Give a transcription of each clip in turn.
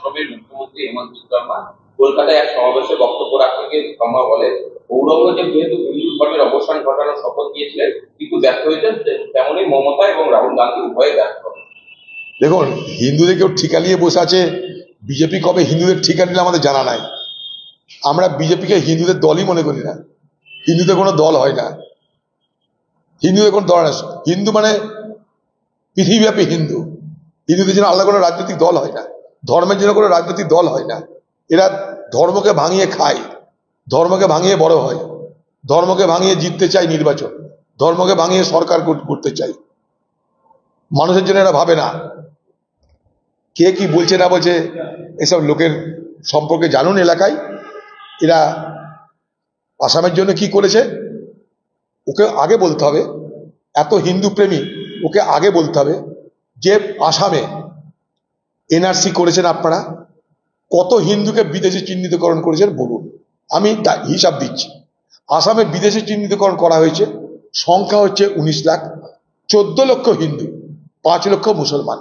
অসমের মুখ্যমন্ত্রী হেমন্ত বিশ্ব শর্মা কলকাতায় এক সমাবেশে বক্তব্য রাখতে গিয়ে শর্মা বলেন, ঔরঙ্গজেব যেহেতু হিন্দু ধর্মের অবসান ঘটানোর শপথ দিয়েছিলেন কিন্তু ব্যর্থ হয়েছেন, তেমনই মমতা এবং রাহুল গান্ধী উভয়ে ব্যর্থ। দেখুন, হিন্দুদের কেউ ঠিকা নিয়ে বসে আছে, বিজেপি কবে হিন্দুদের ঠিকা নিলে আমাদের জানা নাই। আমরা বিজেপিকে হিন্দুদের দলই মনে করি না। হিন্দুদের কোনো দল হয় না, হিন্দুদের কোনো দল না। হিন্দু মানে পৃথিবীব্যাপী হিন্দু। হিন্দুদের জন্য আলাদা কোনো রাজনৈতিক দল হয় না, ধর্মের জন্য কোনো রাজনৈতিক দল হয় না। এরা ধর্মকে ভাঙিয়ে খায়, ধর্মকে ভাঙিয়ে বড় হয়, ধর্মকে ভাঙিয়ে জিততে চায় নির্বাচন, ধর্মকে ভাঙিয়ে সরকার করতে চায়। মানুষের জন্য এরা ভাবে না। কে কি বলছে না বলছে এসব লোকের সম্পর্কে জানুন। এলাকায় এরা আসামের জন্য কি করেছে ওকে আগে বলতে হবে। এত হিন্দু প্রেমী, ওকে আগে বলতে হবে যে আসামে এনআরসি করেছেন আপনারা, কত হিন্দুকে বিদেশি চিহ্নিতকরণ করেছেন বলুন। আমি হিসাব দিচ্ছি। আসামে বিদেশি চিহ্নিতকরণ করা হয়েছে, সংখ্যা হচ্ছে 19 লাখ, 14 লক্ষ হিন্দু, 5 লক্ষ মুসলমান।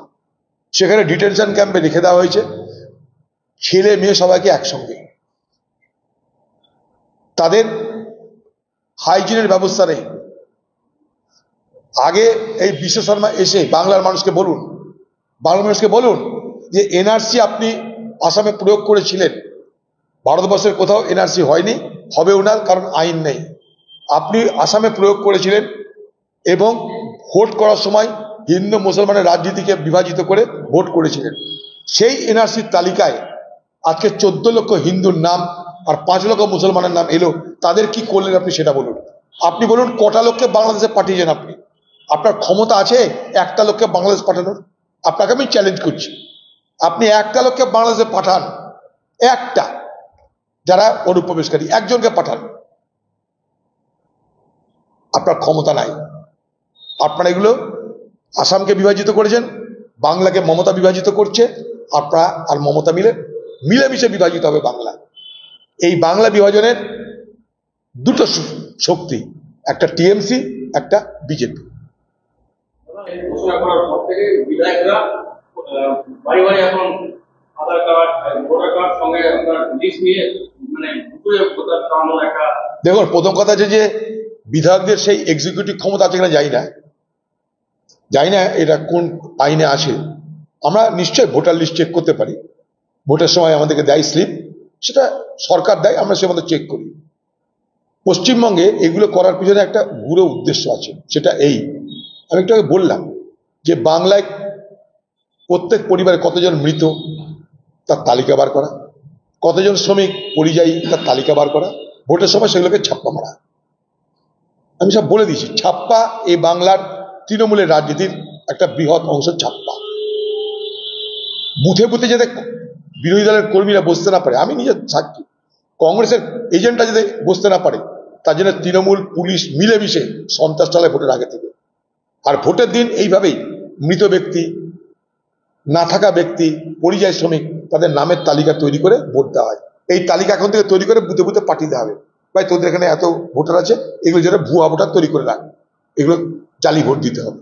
সেখানে ডিটেনশন ক্যাম্পে রেখে দেওয়া হয়েছে, ছেলে মেয়ে সবাইকে একসঙ্গে। তাদের হাইজিনের ব্যবস্থা নেই। আগে এই বিশ্ব শর্মা এসে বাংলার মানুষকে বলুন যে এনআরসি আপনি আসামে প্রয়োগ করেছিলেন, ভারতবর্ষের কোথাও এনআরসি হয়নি, হবেও না, কারণ আইন নেই। আপনি আসামে প্রয়োগ করেছিলেন এবং ভোট করার সময় হিন্দু মুসলমানের রাজনীতিকে বিভাজিত করে ভোট করেছিলেন। সেই এনআরসির তালিকায় আজকে 14 লক্ষ হিন্দুর নাম আর 5 লক্ষ মুসলমানের নাম এলো। তাদের কি করলেন আপনি সেটা বলুন। আপনি বলুন কটা লোককে বাংলাদেশে পাঠিয়েছেন আপনি? আপনার ক্ষমতা আছে একটা লোককে বাংলাদেশ পাঠানোর? আপনাকে আমি চ্যালেঞ্জ করছি, আপনি একটা লোককে বাংলাদেশে পাঠান, একটা, যারা অনুপ্রবেশকারী, একজনকে পাঠান। আপনার ক্ষমতা নাই। আপনারা এগুলো আসামকে বিভাজিত করেছেন, বাংলাকে মমতা বিভাজিত করছে। আপনারা আর মমতা মিলেমিশে বিভাজিত হবে বাংলা। এই বাংলা বিভাজনের দুটো শক্তি, একটা টিএমসি, একটা বিজেপি। ঘোষণা করার পর থেকে বিধায়করা বাড়ি বাড়ি এখন আধার কার্ড, ভোটার কার্ড সঙ্গে আপনার লিস্ট নিয়ে মানে ভোটার চালানোর একটা। দেখুন, প্রথম কথা আছে যে বিধায়কদের সেই এক্সিকিউটিভ ক্ষমতা আছে কিনা জানি না এটা কোন আইনে আছে। আমরা নিশ্চয় ভোটার লিস্ট চেক করতে পারি, ভোটের সময় আমাদেরকে দেয় স্লিপ, সেটা সরকার দেয়, আমরা সে মতো চেক করি। পশ্চিমবঙ্গে এগুলো করার পিছনে একটা গুরু উদ্দেশ্য আছে, সেটা এই আমি একটু আগে বললাম যে বাংলায় প্রত্যেক পরিবারে কতজন মৃত তার তালিকা বার করা, কতজন শ্রমিক পরিযায়ী তার তালিকা বার করা, ভোটের সময় সেগুলোকে ছাপ্পা মারা। আমি সব বলে দিয়েছি, ছাপ্পা এই বাংলার তৃণমূলের রাজনীতির একটা বৃহৎ অংশ ছাপ্পা। বুথে বুথে যাতে বিরোধী দলের কর্মীরা বসতে না পারে, আমি নিজে সাক্ষী, কংগ্রেসের এজেন্টরা যাতে বসতে না পারে, তার জন্য তৃণমূল পুলিশ মিলেমিশে সন্ত্রাস চালায় ভোটের আগে থেকে। আর ভোটের দিন এইভাবেই মৃত ব্যক্তি, না থাকা ব্যক্তি, পরিযায়ী শ্রমিক, তাদের নামের তালিকা তৈরি করে ভোট দেওয়া হয়। এই তালিকা এখন থেকে তৈরি করে বুথে বুথে পাঠিয়ে দেওয়া হবে, ভাই তোদের এখানে এত ভোটার আছে, এগুলো যেটা ভুয়া ভোটার তৈরি করে রাখ, এগুলো জালি ভোট দিতে হবে।